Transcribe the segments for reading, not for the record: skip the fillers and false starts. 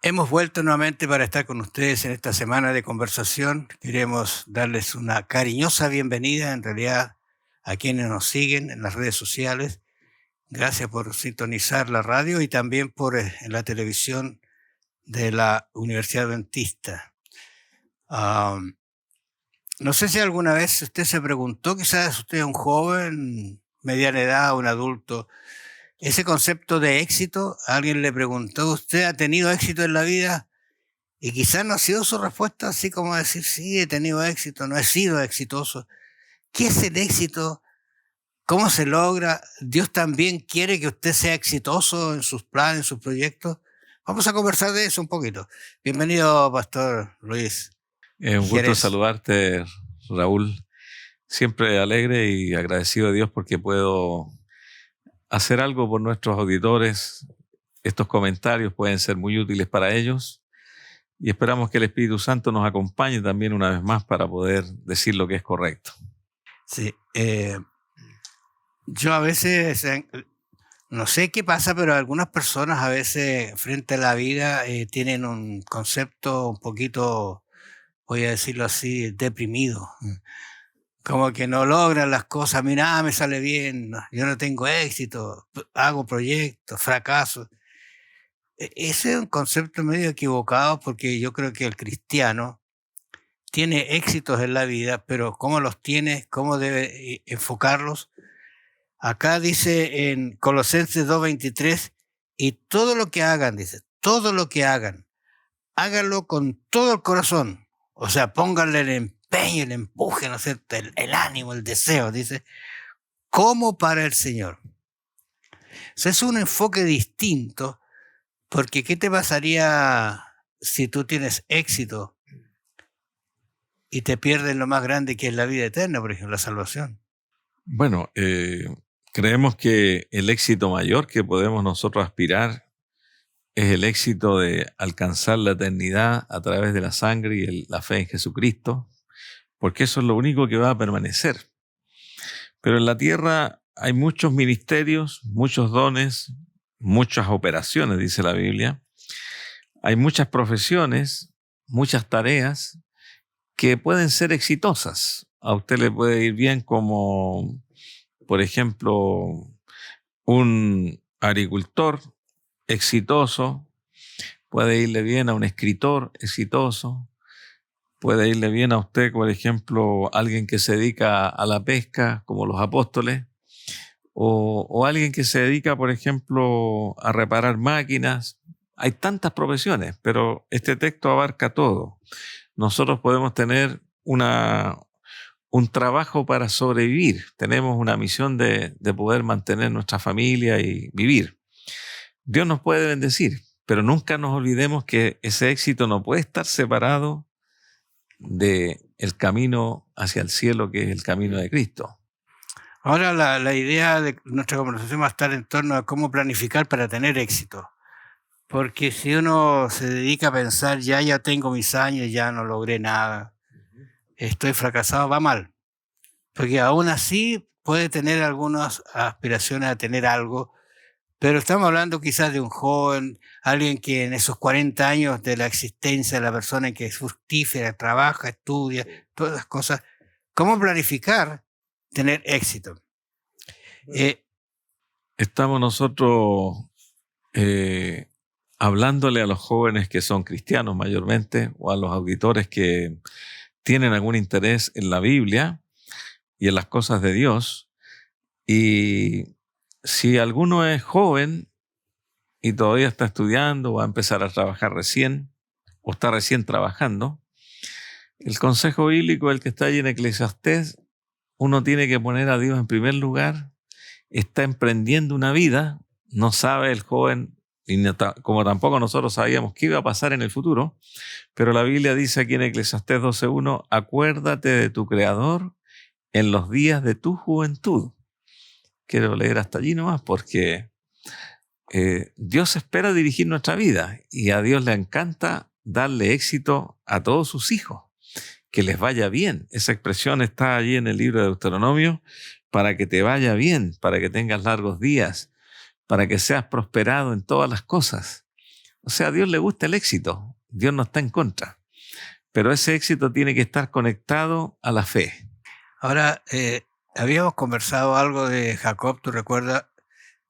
Hemos vuelto nuevamente para estar con ustedes en esta semana de conversación. Queremos darles una cariñosa bienvenida, en realidad, a quienes nos siguen en las redes sociales. Gracias por sintonizar la radio y también por en la televisión de la Universidad Adventista. No sé si alguna vez usted se preguntó, quizás usted es un joven, mediana edad, un adulto, ese concepto de éxito. Alguien le preguntó, ¿usted ha tenido éxito en la vida? Y quizás no ha sido su respuesta así como decir, sí, he tenido éxito, no he sido exitoso. ¿Qué es el éxito? ¿Cómo se logra? ¿Dios también quiere que usted sea exitoso en sus planes, en sus proyectos? Vamos a conversar de eso un poquito. Bienvenido, Pastor Luis. Un gusto saludarte, Raúl. Siempre alegre y agradecido a Dios porque puedo hacer algo por nuestros auditores. Estos comentarios pueden ser muy útiles para ellos y esperamos que el Espíritu Santo nos acompañe también una vez más para poder decir lo que es correcto. Sí, yo a veces, no sé qué pasa, pero algunas personas a veces frente a la vida tienen un concepto un poquito, voy a decirlo así, deprimido. Como que no logran las cosas, mira, me sale bien, yo no tengo éxito, hago proyectos, fracaso. Ese es un concepto medio equivocado porque yo creo que el cristiano tiene éxitos en la vida, pero cómo los tiene, cómo debe enfocarlos. Acá dice en Colosenses 2:23, y todo lo que hagan, dice, todo lo que hagan, háganlo con todo el corazón. O sea, pónganle el empeño, el empuje, ¿no es cierto? El ánimo, el deseo, dice, como para el Señor. O sea, es un enfoque distinto, porque ¿qué te pasaría si tú tienes éxito y te pierdes lo más grande que es la vida eterna, por ejemplo, la salvación? Bueno, creemos que el éxito mayor que podemos nosotros aspirar es el éxito de alcanzar la eternidad a través de la sangre y la fe en Jesucristo, porque eso es lo único que va a permanecer. Pero en la tierra hay muchos ministerios, muchos dones, muchas operaciones, dice la Biblia. Hay muchas profesiones, muchas tareas que pueden ser exitosas. A usted le puede ir bien como, por ejemplo, un agricultor exitoso, puede irle bien a un escritor exitoso, puede irle bien a usted, por ejemplo, alguien que se dedica a la pesca, como los apóstoles, o alguien que se dedica, por ejemplo, a reparar máquinas. Hay tantas profesiones, pero este texto abarca todo. Nosotros podemos tener un trabajo para sobrevivir. Tenemos una misión de poder mantener nuestra familia y vivir. Dios nos puede bendecir, pero nunca nos olvidemos que ese éxito no puede estar separado del camino hacia el cielo, que es el camino de Cristo. Ahora la idea de nuestra conversación va a estar en torno a cómo planificar para tener éxito. Porque si uno se dedica a pensar, ya tengo mis años, ya no logré nada, estoy fracasado, va mal. Porque aún así puede tener algunas aspiraciones a tener algo, pero estamos hablando quizás de un joven, alguien que en esos 40 años de la existencia de la persona que es fructífera, trabaja, estudia, todas las cosas, ¿cómo planificar tener éxito? Estamos nosotros hablándole a los jóvenes que son cristianos mayormente, o a los auditores que tienen algún interés en la Biblia y en las cosas de Dios. Y si alguno es joven y todavía está estudiando o va a empezar a trabajar recién, o está recién trabajando, el consejo bíblico, el que está ahí en Eclesiastés, uno tiene que poner a Dios en primer lugar. Está emprendiendo una vida, no sabe el joven como tampoco nosotros sabíamos qué iba a pasar en el futuro, pero la Biblia dice aquí en Eclesiastés 12:1, acuérdate de tu Creador en los días de tu juventud. Quiero leer hasta allí nomás porque Dios espera dirigir nuestra vida y a Dios le encanta darle éxito a todos sus hijos, que les vaya bien. Esa expresión está allí en el libro de Deuteronomio, para que te vaya bien, para que tengas largos días, para que seas prosperado en todas las cosas. O sea, a Dios le gusta el éxito, Dios no está en contra, pero ese éxito tiene que estar conectado a la fe. Ahora, habíamos conversado algo de Jacob, ¿tú recuerdas?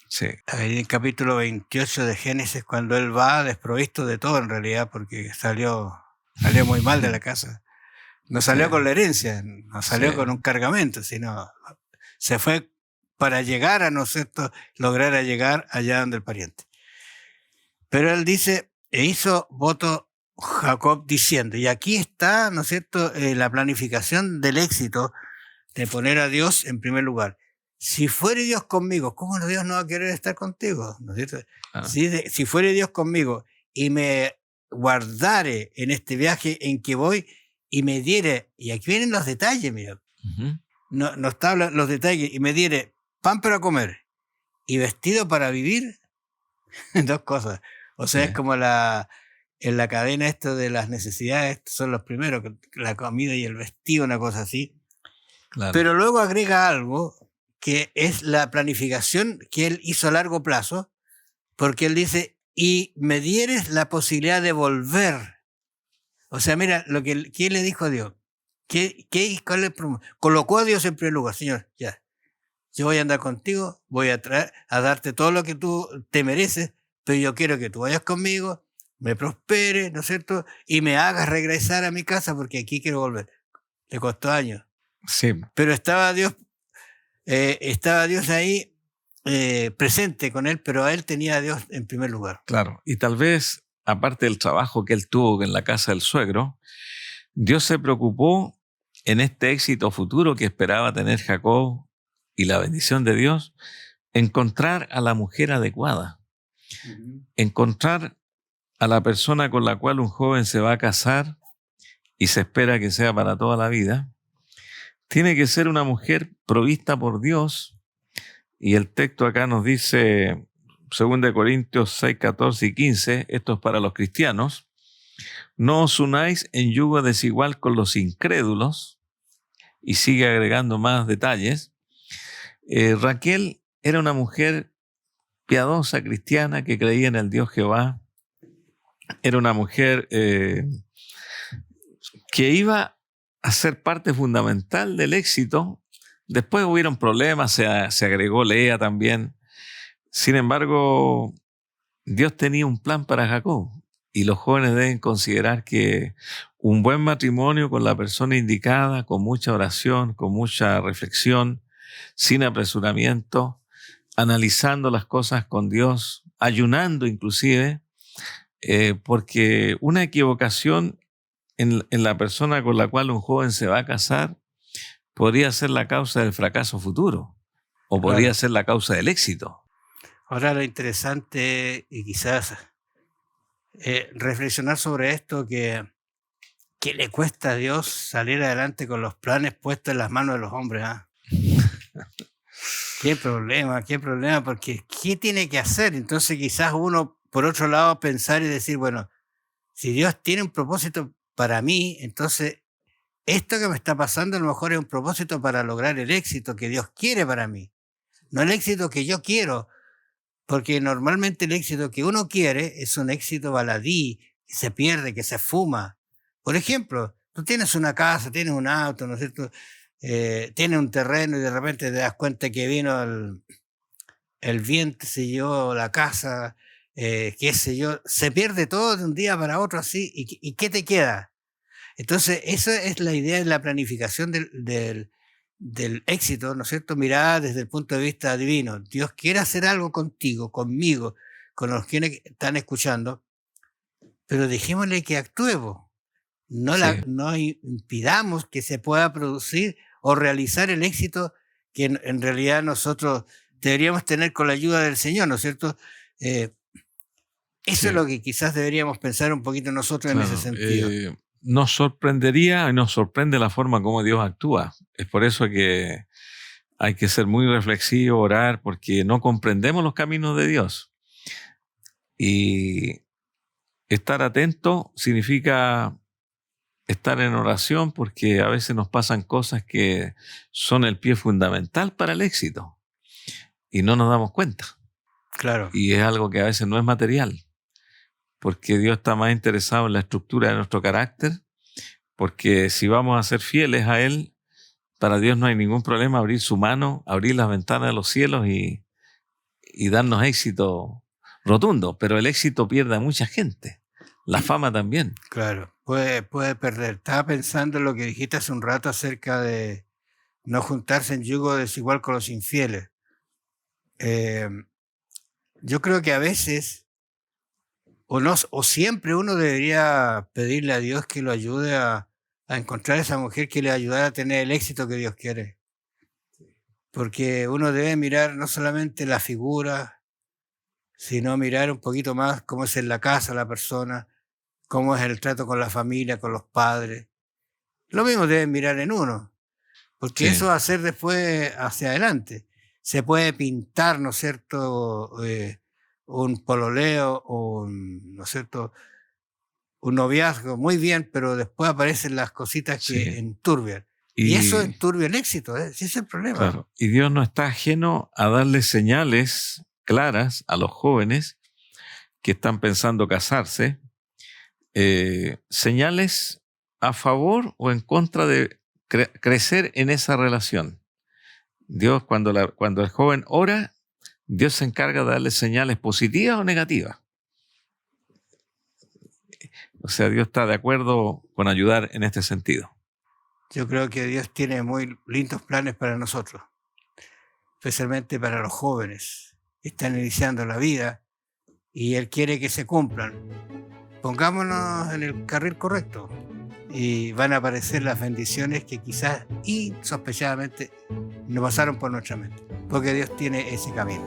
Sí. En el capítulo 28 de Génesis, cuando él va desprovisto de todo en realidad, porque salió muy mal de la casa. No salió con la herencia, no salió con un cargamento, sino se fue para llegar a, ¿no es cierto?, lograr llegar allá donde el pariente. Pero él dice, e hizo voto Jacob diciendo, y aquí está, ¿no es cierto?, la planificación del éxito de poner a Dios en primer lugar. Si fuere Dios conmigo, ¿cómo Dios no va a querer estar contigo? ¿No es cierto? Si fuere Dios conmigo y me guardare en este viaje en que voy y me diere, y aquí vienen los detalles, mira, no está hablando los detalles, y me diere pan para comer y vestido para vivir, dos cosas. O sea, es como en la cadena esto de las necesidades, estos son los primeros, la comida y el vestido, una cosa así. Claro. Pero luego agrega algo que es la planificación que él hizo a largo plazo, porque él dice, y me dieres la posibilidad de volver. O sea, mira, ¿quién le dijo a Dios? Colocó a Dios en primer lugar, Señor, ya. Yo voy a andar contigo, voy a darte todo lo que tú te mereces, pero yo quiero que tú vayas conmigo, me prosperes, ¿no es cierto? Y me hagas regresar a mi casa porque aquí quiero volver. Le costó años. Sí. Pero estaba Dios ahí presente con él, pero a él tenía a Dios en primer lugar. Claro, y tal vez, aparte del trabajo que él tuvo en la casa del suegro, Dios se preocupó en este éxito futuro que esperaba tener Jacob y la bendición de Dios, encontrar a la mujer adecuada, encontrar a la persona con la cual un joven se va a casar y se espera que sea para toda la vida. Tiene que ser una mujer provista por Dios, y el texto acá nos dice, 2 Corintios 6, 14 y 15, esto es para los cristianos, no os unáis en yugo desigual con los incrédulos, y sigue agregando más detalles. Raquel era una mujer piadosa, cristiana, que creía en el Dios Jehová, era una mujer que iba a ser parte fundamental del éxito. Después hubieron problemas, se agregó Lea también. Sin embargo, Dios tenía un plan para Jacob, y los jóvenes deben considerar que un buen matrimonio con la persona indicada, con mucha oración, con mucha reflexión, sin apresuramiento, analizando las cosas con Dios, ayunando inclusive, porque una equivocación en la persona con la cual un joven se va a casar podría ser la causa del fracaso futuro, o podría ser la causa del éxito. Ahora, lo interesante, y quizás reflexionar sobre esto, que le cuesta a Dios salir adelante con los planes puestos en las manos de los hombres. Qué problema, porque ¿qué tiene que hacer? Entonces quizás uno, por otro lado, pensar y decir, bueno, si Dios tiene un propósito para mí, entonces esto que me está pasando a lo mejor es un propósito para lograr el éxito que Dios quiere para mí, no el éxito que yo quiero, porque normalmente el éxito que uno quiere es un éxito baladí, que se pierde, que se fuma. Por ejemplo, tú tienes una casa, tienes un auto, ¿no es cierto?, tienes un terreno y de repente te das cuenta que vino el viento, se llevó la casa, qué sé yo, se pierde todo de un día para otro así, ¿y qué te queda? Entonces, esa es la idea de la planificación del éxito, ¿no es cierto?, mirada desde el punto de vista divino. Dios quiere hacer algo contigo, conmigo, con los que están escuchando, pero dejémosle que actúe. No impidamos que se pueda producir o realizar el éxito que en realidad nosotros deberíamos tener con la ayuda del Señor, ¿no es cierto? Eso es lo que quizás deberíamos pensar un poquito nosotros en ese sentido. Nos sorprendería y nos sorprende la forma como Dios actúa. Es por eso que hay que ser muy reflexivo, orar, porque no comprendemos los caminos de Dios. Y estar atento significa estar en oración, porque a veces nos pasan cosas que son el pie fundamental para el éxito y no nos damos cuenta. Claro. Y es algo que a veces no es material, porque Dios está más interesado en la estructura de nuestro carácter, porque si vamos a ser fieles a Él, para Dios no hay ningún problema abrir su mano, abrir las ventanas de los cielos y darnos éxito rotundo, pero el éxito pierde a mucha gente, la fama también. Claro, puede perder. Estaba pensando en lo que dijiste hace un rato acerca de no juntarse en yugo desigual con los infieles. Yo creo que a veces, o siempre uno debería pedirle a Dios que lo ayude a encontrar esa mujer que le ayudará a tener el éxito que Dios quiere. Porque uno debe mirar no solamente la figura, sino mirar un poquito más cómo es en la casa la persona, cómo es el trato con la familia, con los padres. Lo mismo deben mirar en uno, porque eso va a ser después hacia adelante. Se puede pintar, ¿no es cierto?, un pololeo o ¿no es cierto?, un noviazgo muy bien, pero después aparecen las cositas que enturbian. Y eso enturbia el éxito, ¿eh? Ese es el problema. Claro. Y Dios no está ajeno a darle señales claras a los jóvenes que están pensando casarse, señales a favor o en contra de crecer en esa relación. Dios, cuando el joven ora, Dios se encarga de darle señales positivas o negativas. O sea, Dios está de acuerdo con ayudar en este sentido. Yo creo que Dios tiene muy lindos planes para nosotros, especialmente para los jóvenes que están iniciando la vida y Él quiere que se cumplan. Pongámonos en el carril correcto y van a aparecer las bendiciones que quizás insospechadamente no pasaron por nuestra mente, porque Dios tiene ese camino.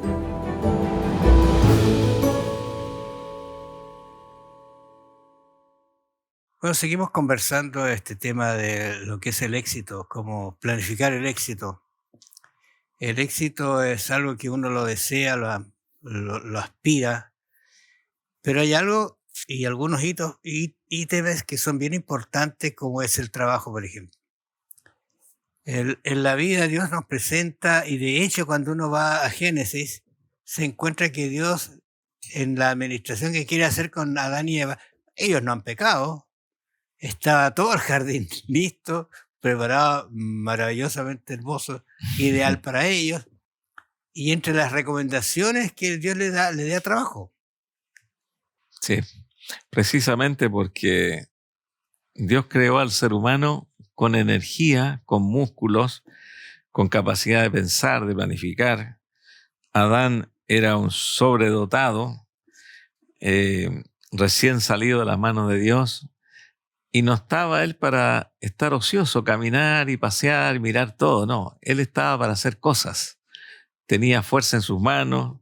Bueno, seguimos conversando de este tema de lo que es el éxito, cómo planificar el éxito. El éxito es algo que uno lo desea, lo aspira, pero hay algo y algunos ítems que son bien importantes, como es el trabajo, por ejemplo. En la vida Dios nos presenta, y de hecho cuando uno va a Génesis, se encuentra que Dios, en la administración que quiere hacer con Adán y Eva, ellos no han pecado. Estaba todo el jardín listo, preparado, maravillosamente hermoso, ideal para ellos. Y entre las recomendaciones que Dios le da trabajo. Sí, precisamente porque Dios creó al ser humano con energía, con músculos, con capacidad de pensar, de planificar. Adán era un sobredotado, recién salido de las manos de Dios, y no estaba él para estar ocioso, caminar y pasear, mirar todo, no. Él estaba para hacer cosas. Tenía fuerza en sus manos,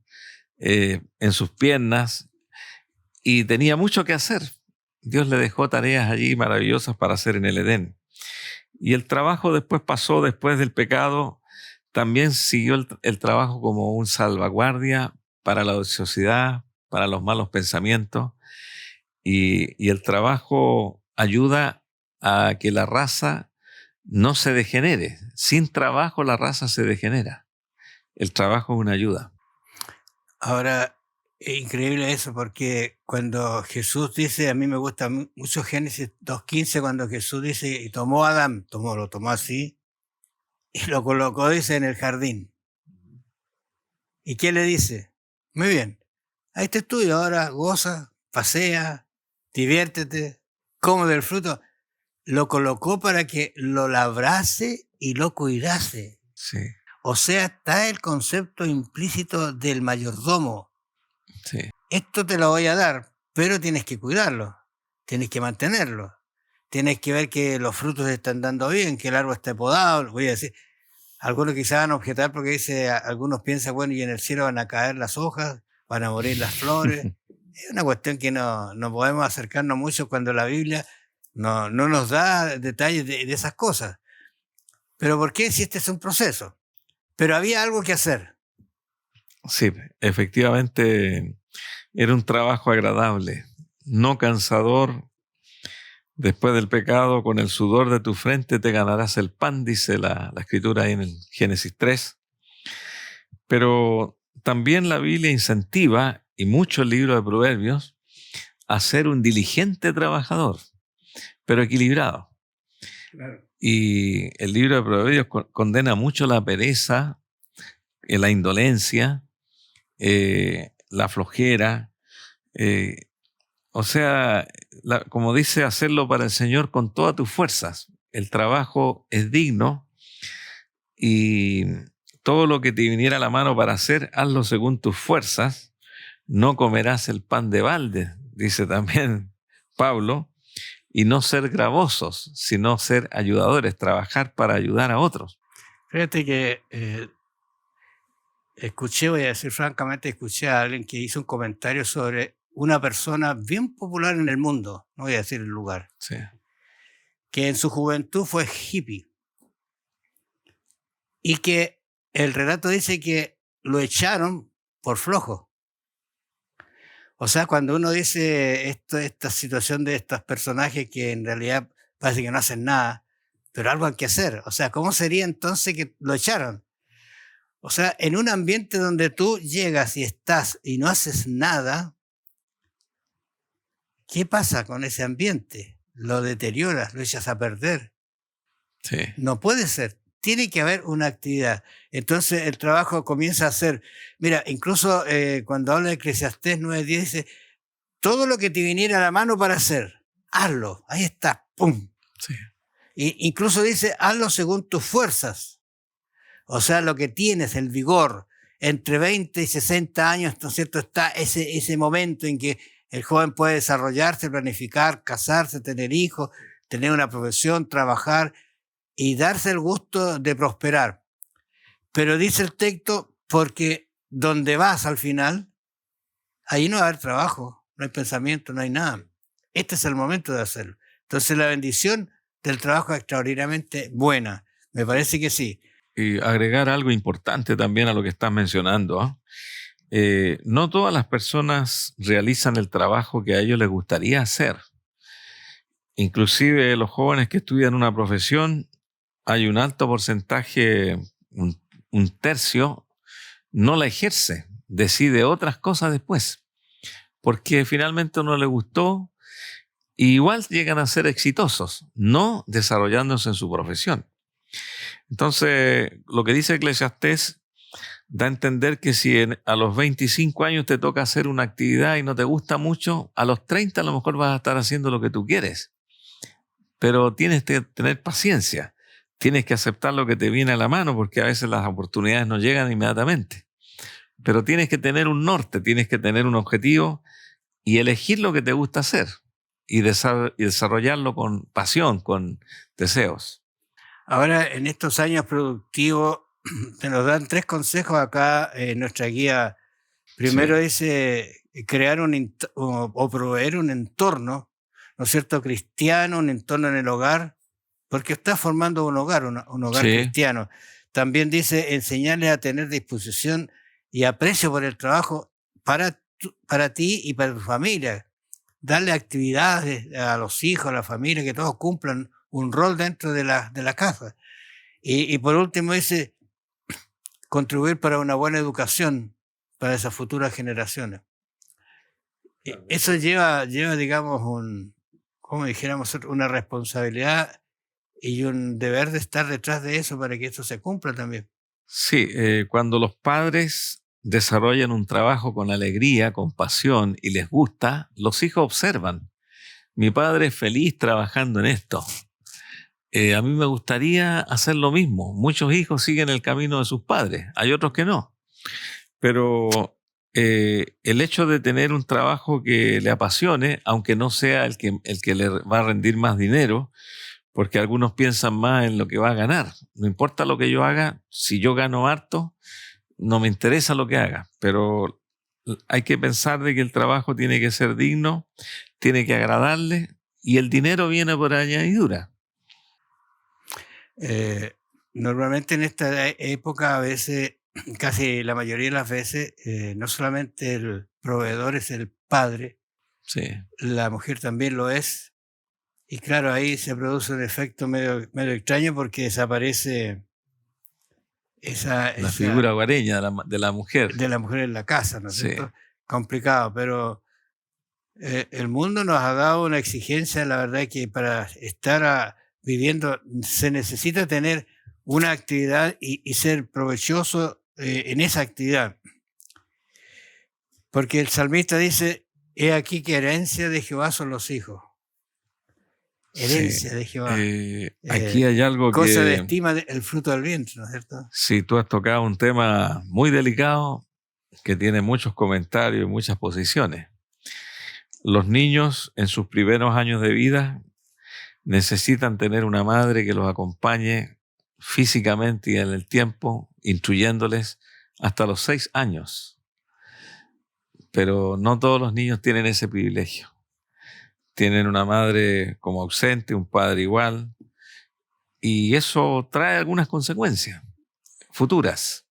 en sus piernas, y tenía mucho que hacer. Dios le dejó tareas allí maravillosas para hacer en el Edén. Y el trabajo después del pecado, también siguió el trabajo como un salvaguardia para la ociosidad, para los malos pensamientos. Y el trabajo ayuda a que la raza no se degenere. Sin trabajo la raza se degenera. El trabajo es una ayuda. Ahora, es increíble eso, porque cuando Jesús dice, a mí me gusta mucho Génesis 2.15, cuando Jesús dice, y tomó a Adán, lo tomó así, y lo colocó, dice, en el jardín. ¿Y qué le dice? Muy bien, ahí está tú, y ahora goza, pasea, diviértete, come del fruto. Lo colocó para que lo labrase y lo cuidase. Sí. O sea, está el concepto implícito del mayordomo. Sí. Esto te lo voy a dar, pero tienes que cuidarlo, tienes que mantenerlo, tienes que ver que los frutos están dando bien, que el árbol esté podado. Voy a decir, algunos quizás van a objetar porque algunos piensan, bueno, y en el cielo van a caer las hojas, van a morir las flores. Es una cuestión que no podemos acercarnos mucho cuando la Biblia no nos da detalles de esas cosas. ¿Pero por qué? Si este es un proceso. Pero había algo que hacer. Sí, efectivamente era un trabajo agradable, no cansador. Después del pecado, con el sudor de tu frente te ganarás el pan, dice la escritura ahí en el Génesis 3. Pero también la Biblia incentiva, y mucho el libro de Proverbios, a ser un diligente trabajador, pero equilibrado. Claro. Y el libro de Proverbios condena mucho la pereza, la indolencia, la flojera. O sea, como dice, hacerlo para el Señor con todas tus fuerzas. El trabajo es digno y todo lo que te viniera a la mano para hacer, hazlo según tus fuerzas. No comerás el pan de balde, dice también Pablo, y no ser gravosos, sino ser ayudadores, trabajar para ayudar a otros. Fíjate que voy a decir francamente, escuché a alguien que hizo un comentario sobre una persona bien popular en el mundo, no voy a decir el lugar, Sí. que en su juventud fue hippie y que el relato dice que lo echaron por flojo. O sea, cuando uno dice esta situación de estos personajes que en realidad parece que no hacen nada, pero algo hay que hacer. O sea, ¿cómo sería entonces que lo echaron? O sea, en un ambiente donde tú llegas y estás y no haces nada, ¿qué pasa con ese ambiente? Lo deterioras, lo echas a perder. Sí. No puede ser. Tiene que haber una actividad. Entonces el trabajo comienza a ser... Mira, incluso cuando habla de Eclesiastés 9:10 dice, todo lo que te viniera a la mano para hacer, hazlo. Ahí está, ¡pum! Sí. Incluso dice, hazlo según tus fuerzas. O sea, lo que tienes, el vigor. Entre 20 y 60 años, ¿no es cierto?, está ese momento en que el joven puede desarrollarse, planificar, casarse, tener hijos, tener una profesión, trabajar y darse el gusto de prosperar. Pero dice el texto, porque donde vas al final, ahí no va a haber trabajo, no hay pensamiento, no hay nada. Este es el momento de hacerlo. Entonces la bendición del trabajo es extraordinariamente buena. Me parece que sí. Y agregar algo importante también a lo que estás mencionando. No todas las personas realizan el trabajo que a ellos les gustaría hacer. Inclusive los jóvenes que estudian una profesión, hay un alto porcentaje, un tercio, no la ejerce, decide otras cosas después, porque finalmente no le gustó, y igual llegan a ser exitosos, no desarrollándose en su profesión. Entonces, lo que dice Eclesiastés da a entender que si a los 25 años te toca hacer una actividad y no te gusta mucho, a los 30 a lo mejor vas a estar haciendo lo que tú quieres. Pero tienes que tener paciencia, tienes que aceptar lo que te viene a la mano, porque a veces las oportunidades no llegan inmediatamente. Pero tienes que tener un norte, tienes que tener un objetivo y elegir lo que te gusta hacer y desarrollarlo con pasión, con deseos. Ahora, en estos años productivos, te nos dan 3 consejos acá en nuestra guía. Primero dice crear o proveer un entorno, ¿no es cierto?, cristiano, un entorno en el hogar, porque estás formando un hogar, un hogar cristiano. También dice enseñarles a tener disposición y aprecio por el trabajo para ti y para tu familia. Darle actividades a los hijos, a la familia, que todos cumplan un rol dentro de la casa. Y por último dice contribuir para una buena educación para esas futuras generaciones. Eso lleva, digamos, como dijéramos, una responsabilidad y un deber de estar detrás de eso para que eso se cumpla también. Sí, cuando los padres desarrollan un trabajo con alegría, con pasión y les gusta, los hijos observan. Mi padre es feliz trabajando en esto. A mí me gustaría hacer lo mismo. Muchos hijos siguen el camino de sus padres, hay otros que no. Pero el hecho de tener un trabajo que le apasione, aunque no sea el que le va a rendir más dinero, porque algunos piensan más en lo que va a ganar. No importa lo que yo haga, si yo gano harto, no me interesa lo que haga, pero hay que pensar de que el trabajo tiene que ser digno, tiene que agradarle, y el dinero viene por añadidura. Normalmente en esta época, a veces, casi la mayoría de las veces, no solamente el proveedor es el padre, Sí. la mujer también lo es. Y claro, ahí se produce un efecto medio extraño porque desaparece La figura hogareña de la mujer. de la mujer en la casa, ¿no es Sí. cierto? Complicado, pero el mundo nos ha dado una exigencia, la verdad, que para estar viviendo se necesita tener una actividad y ser provechoso en esa actividad. Porque el salmista dice, he aquí que herencia de Jehová son los hijos. Herencia de Jehová. Aquí hay algo cosa que... de estima el fruto del vientre, ¿no es cierto? Sí, tú has tocado un tema muy delicado que tiene muchos comentarios y muchas posiciones. Los niños en sus primeros años de vida necesitan tener una madre que los acompañe físicamente y en el tiempo, instruyéndoles hasta los 6 años. Pero no todos los niños tienen ese privilegio. Tienen una madre como ausente, un padre igual, y eso trae algunas consecuencias futuras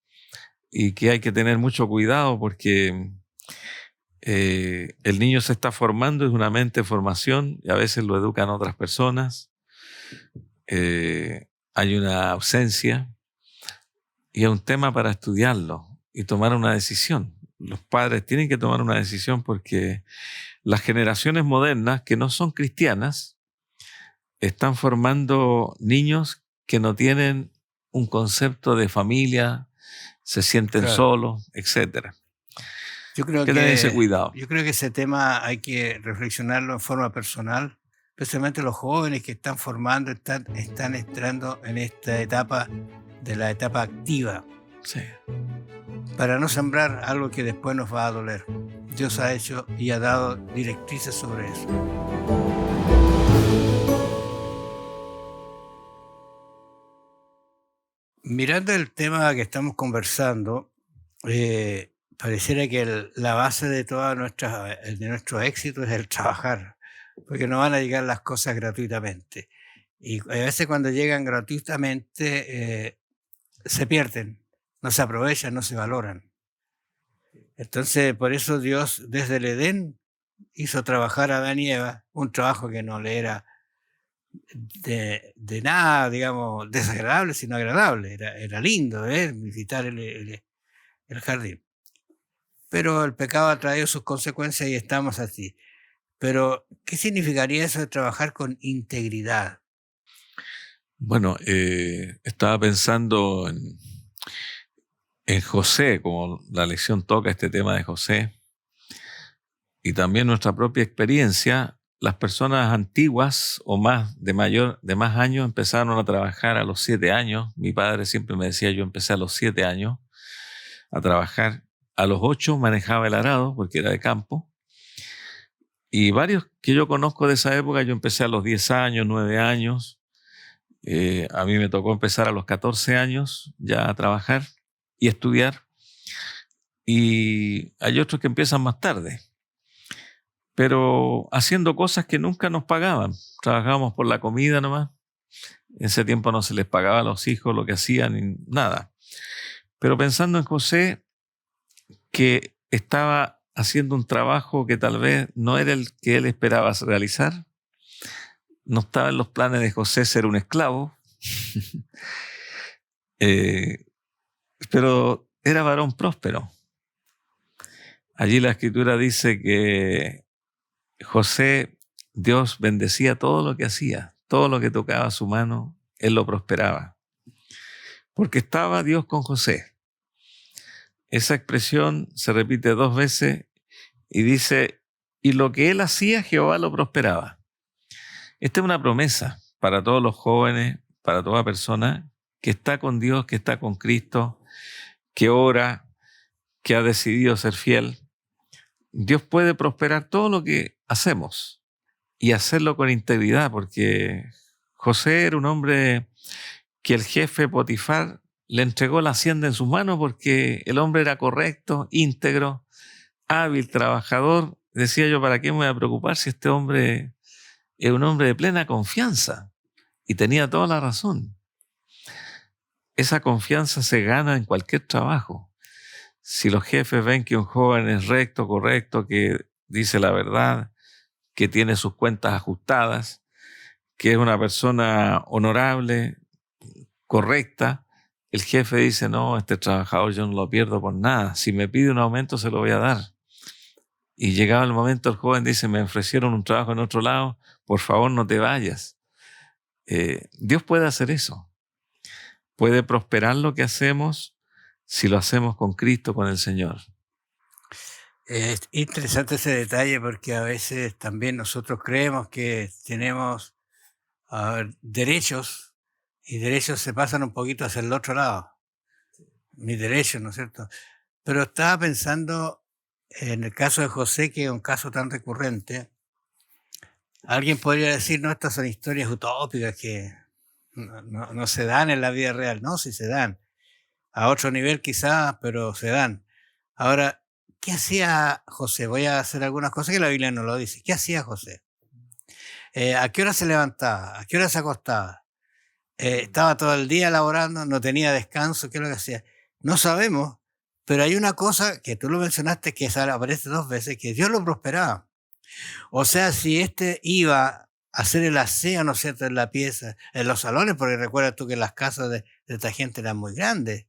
y que hay que tener mucho cuidado porque el niño se está formando, es una mente en formación y a veces lo educan otras personas. Hay una ausencia y es un tema para estudiarlo y tomar una decisión. Los padres tienen que tomar una decisión porque las generaciones modernas que no son cristianas están formando niños que no tienen un concepto de familia, se sienten solos, etc. Yo creo que tener ese cuidado. Yo creo que ese tema hay que reflexionarlo en forma personal, especialmente los jóvenes que están formando, están entrando en esta etapa de la etapa activa. Sí. Para no sembrar algo que después nos va a doler. Dios ha hecho y ha dado directrices sobre eso. Mirando el tema que estamos conversando, pareciera que la base de toda de nuestro éxito es el trabajar, porque no van a llegar las cosas gratuitamente. Y a veces cuando llegan gratuitamente se pierden, no se aprovechan, no se valoran. Entonces, por eso Dios desde el Edén hizo trabajar a Adán y Eva, un trabajo que no le era de nada, digamos, desagradable, sino agradable. Era lindo visitar el jardín. Pero el pecado ha traído sus consecuencias y estamos así. Pero, ¿qué significaría eso de trabajar con integridad? Bueno, estaba pensando en José, como la lección toca este tema de José, y también nuestra propia experiencia. Las personas antiguas o de más años empezaron a trabajar a los 7 años. Mi padre siempre me decía, yo empecé a los 7 años a trabajar. A los 8 manejaba el arado porque era de campo. Y varios que yo conozco de esa época, yo empecé a los 10 años, 9 años. A mí me tocó empezar a los 14 años ya a trabajar y estudiar. Y hay otros que empiezan más tarde, pero haciendo cosas que nunca nos pagaban. Trabajábamos por la comida nomás. En ese tiempo no se les pagaba a los hijos lo que hacían, ni nada. Pero pensando en José, que estaba haciendo un trabajo que tal vez no era el que él esperaba realizar, no estaba en los planes de José ser un esclavo, pero era varón próspero. Allí la Escritura dice que José, Dios bendecía todo lo que hacía, todo lo que tocaba a su mano, él lo prosperaba. Porque estaba Dios con José. Esa expresión se repite 2 veces y dice, y lo que él hacía, Jehová lo prosperaba. Esta es una promesa para todos los jóvenes, para toda persona que está con Dios, que está con Cristo, que ora, que ha decidido ser fiel. Dios puede prosperar todo lo que hacemos y hacerlo con integridad, porque José era un hombre que el jefe Potifar le entregó la hacienda en sus manos porque el hombre era correcto, íntegro, hábil, trabajador. Decía yo, ¿para qué me voy a preocupar si este hombre es un hombre de plena confianza? Y tenía toda la razón. Esa confianza se gana en cualquier trabajo. Si los jefes ven que un joven es recto, correcto, que dice la verdad, que tiene sus cuentas ajustadas, que es una persona honorable, correcta, el jefe dice, no, este trabajador yo no lo pierdo por nada. Si me pide un aumento, se lo voy a dar. Y llegado el momento, el joven dice, me ofrecieron un trabajo en otro lado, por favor no te vayas. Dios puede hacer eso. Puede prosperar lo que hacemos si lo hacemos con Cristo, con el Señor. Es interesante ese detalle porque a veces también nosotros creemos que tenemos derechos y derechos se pasan un poquito hacia el otro lado. Mis derechos, ¿no es cierto? Pero estaba pensando en el caso de José, que es un caso tan recurrente. Alguien podría decir, no, estas son historias utópicas que no se dan en la vida real. No, sí se dan. A otro nivel quizás, pero se dan. Ahora, ¿qué hacía José? Voy a hacer algunas cosas que la Biblia no lo dice. ¿Qué hacía José? ¿A qué hora se levantaba? ¿A qué hora se acostaba? Estaba todo el día laborando, no tenía descanso. ¿Qué es lo que hacía? No sabemos, pero hay una cosa que tú lo mencionaste que aparece 2 veces, que Dios lo prosperaba. O sea, si iba a hacer el aseo, ¿no es cierto?, en la pieza, en los salones, porque recuerda tú que las casas de esta gente eran muy grandes.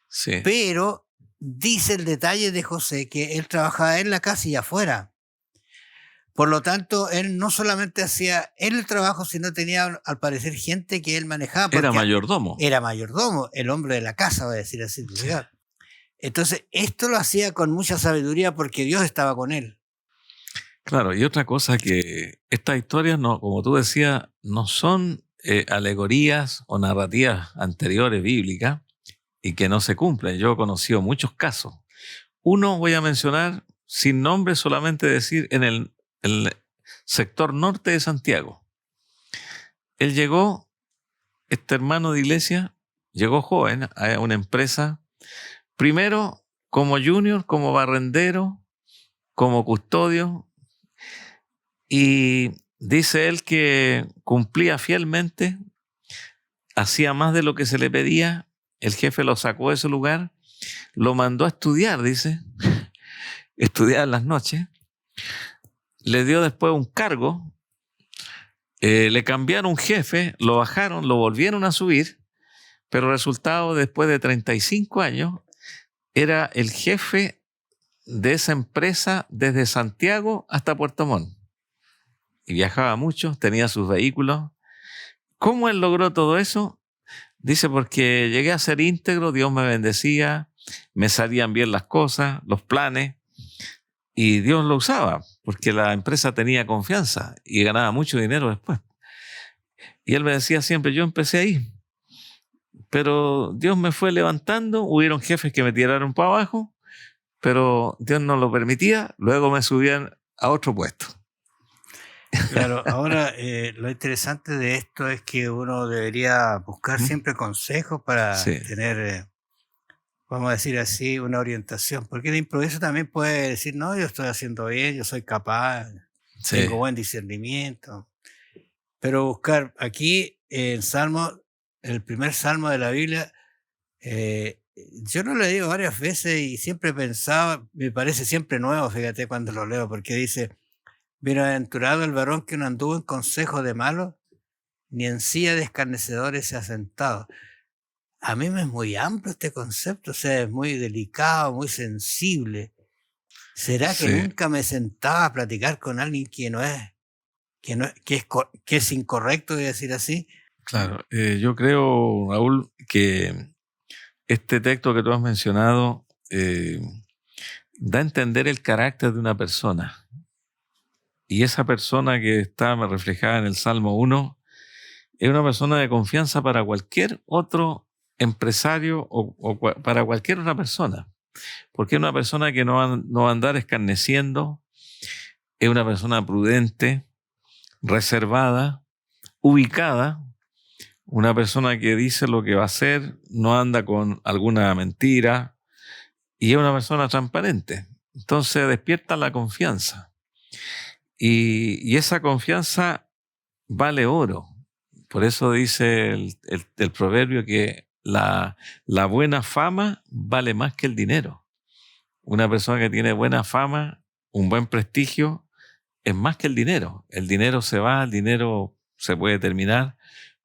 Sí. Pero dice el detalle de José que él trabajaba en la casa y afuera. Por lo tanto, él no solamente hacía él el trabajo, sino tenía, al parecer, gente que él manejaba. Era mayordomo. Era mayordomo, el hombre de la casa, voy a decir así. Sí. Entonces, esto lo hacía con mucha sabiduría porque Dios estaba con él. Claro, y otra cosa que estas historias, no, como tú decías, no son alegorías o narrativas anteriores bíblicas y que no se cumplen. Yo he conocido muchos casos. Uno voy a mencionar sin nombre, solamente decir en el sector norte de Santiago. Él llegó, este hermano de iglesia, llegó joven a una empresa, primero como junior, como barrendero, como custodio, y dice él que cumplía fielmente, hacía más de lo que se le pedía. El jefe lo sacó de ese lugar, lo mandó a estudiar, dice, estudiar en las noches. Le dio después un cargo, le cambiaron un jefe, lo bajaron, lo volvieron a subir, pero resultado, después de 35 años, era el jefe de esa empresa desde Santiago hasta Puerto Montt. Y viajaba mucho, tenía sus vehículos. ¿Cómo él logró todo eso? Dice, porque llegué a ser íntegro, Dios me bendecía, me salían bien las cosas, los planes, y Dios lo usaba, porque la empresa tenía confianza y ganaba mucho dinero después. Y él me decía siempre, yo empecé ahí, pero Dios me fue levantando, hubieron jefes que me tiraron para abajo, pero Dios no lo permitía, luego me subían a otro puesto. Claro, ahora lo interesante de esto es que uno debería buscar siempre consejos para tener, vamos a decir así, una orientación, porque el improviso también puede decir, no, yo estoy haciendo bien, yo soy capaz, tengo buen discernimiento, pero buscar aquí en Salmo, el primer Salmo de la Biblia, yo lo he leído varias veces y siempre pensaba, me parece siempre nuevo, fíjate cuando lo leo, porque dice, bienaventurado el varón que no anduvo en consejo de malos, ni en silla de escarnecedores se ha sentado. A mí me es muy amplio este concepto, o sea, es muy delicado, muy sensible. ¿Será que nunca me sentaba a platicar con alguien que es incorrecto, voy a decir así? Claro, yo creo, Raúl, que este texto que tú has mencionado da a entender el carácter de una persona. Y esa persona que está reflejada en el Salmo 1 es una persona de confianza para cualquier otro empresario o para cualquier otra persona. Porque es una persona que no va a andar escarneciendo, es una persona prudente, reservada, ubicada, una persona que dice lo que va a hacer, no anda con alguna mentira y es una persona transparente. Entonces despierta la confianza. Y esa confianza vale oro. Por eso dice el proverbio que la buena fama vale más que el dinero. Una persona que tiene buena fama, un buen prestigio, es más que el dinero. El dinero se va, el dinero se puede terminar,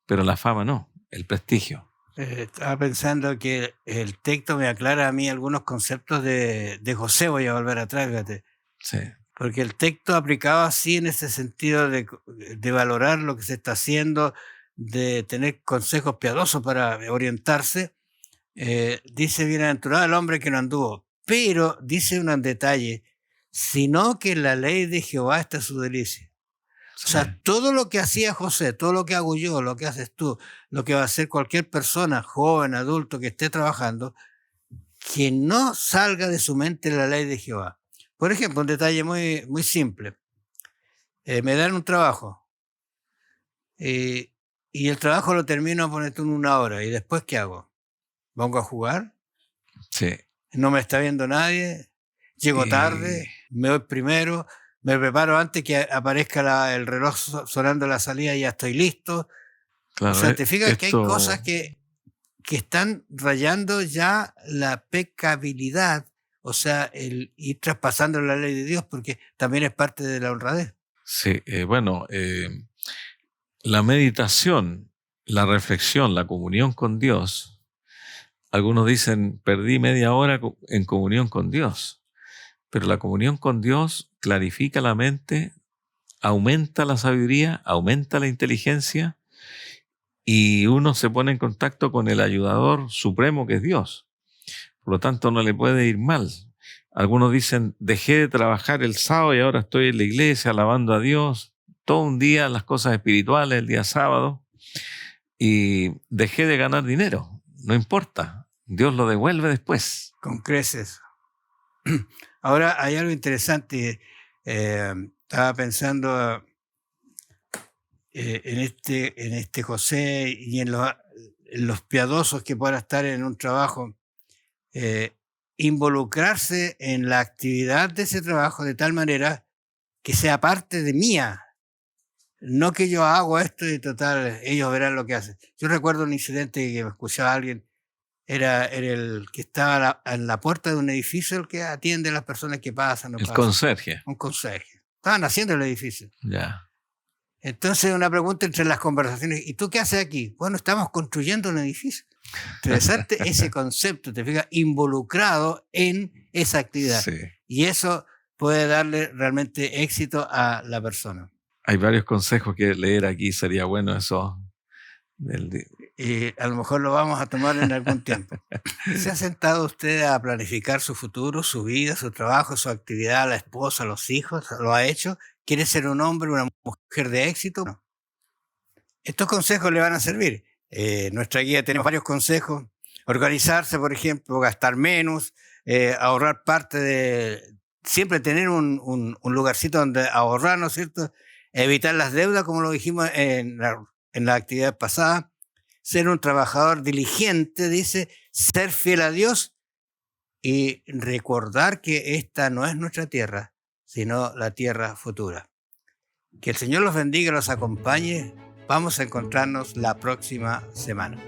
pero la fama no, el prestigio. Estaba pensando que el texto me aclara a mí algunos conceptos de José. Voy a volver atrás, fíjate. Sí. Porque el texto aplicado así en ese sentido de valorar lo que se está haciendo, de tener consejos piadosos para orientarse, dice: bienaventurado el hombre que no anduvo, pero dice un detalle: sino que en la ley de Jehová está su delicia. O sea, todo lo que hacía José, todo lo que hago yo, lo que haces tú, lo que va a hacer cualquier persona, joven, adulto, que esté trabajando, que no salga de su mente la ley de Jehová. Por ejemplo, un detalle muy, muy simple. Me dan un trabajo y el trabajo lo termino ponerte en 1 hora. ¿Y después qué hago? ¿Pongo a jugar? Sí. No me está viendo nadie. Llego tarde, me voy primero, me preparo antes que aparezca el reloj sonando la salida y ya estoy listo. Claro, o sea, te fijas que hay cosas que están rayando ya la pecabilidad, o sea, el ir traspasando la ley de Dios, porque también es parte de la honradez. Sí, la meditación, la reflexión, la comunión con Dios. Algunos dicen, perdí media hora en comunión con Dios. Pero la comunión con Dios clarifica la mente, aumenta la sabiduría, aumenta la inteligencia, y uno se pone en contacto con el ayudador supremo que es Dios. Por lo tanto, no le puede ir mal. Algunos dicen, dejé de trabajar el sábado y ahora estoy en la iglesia alabando a Dios todo un día, las cosas espirituales, el día sábado, y dejé de ganar dinero. No importa, Dios lo devuelve después. Con creces. Ahora hay algo interesante. Estaba pensando en este José y en los piadosos que puedan estar en un trabajo. Involucrarse en la actividad de ese trabajo de tal manera que sea parte de mía. No que yo hago esto y total, ellos verán lo que hacen. Yo recuerdo un incidente que me escuchaba alguien. Era el que estaba en la puerta de un edificio, el que atiende a las personas que pasan. El conserje. Un conserje. Estaban haciendo el edificio. Ya. Entonces una pregunta entre las conversaciones: ¿y tú qué haces aquí? Bueno, estamos construyendo un edificio. Interesante ese concepto, te fijas, involucrado en esa actividad. Sí. Y eso puede darle realmente éxito a la persona. Hay varios consejos que leer aquí, sería bueno eso. Y a lo mejor lo vamos a tomar en algún tiempo. ¿Se ha sentado usted a planificar su futuro, su vida, su trabajo, su actividad, la esposa, los hijos? ¿Lo ha hecho? ¿Quiere ser un hombre, una mujer de éxito? No. Estos consejos le van a servir. En nuestra guía tenemos varios consejos. Organizarse, por ejemplo, gastar menos, ahorrar parte de... Siempre tener un lugarcito donde ahorrar, ¿no es cierto? Evitar las deudas, como lo dijimos en la actividad pasada. Ser un trabajador diligente, dice, ser fiel a Dios y recordar que esta no es nuestra tierra, sino la tierra futura. Que el Señor los bendiga y los acompañe. Vamos a encontrarnos la próxima semana.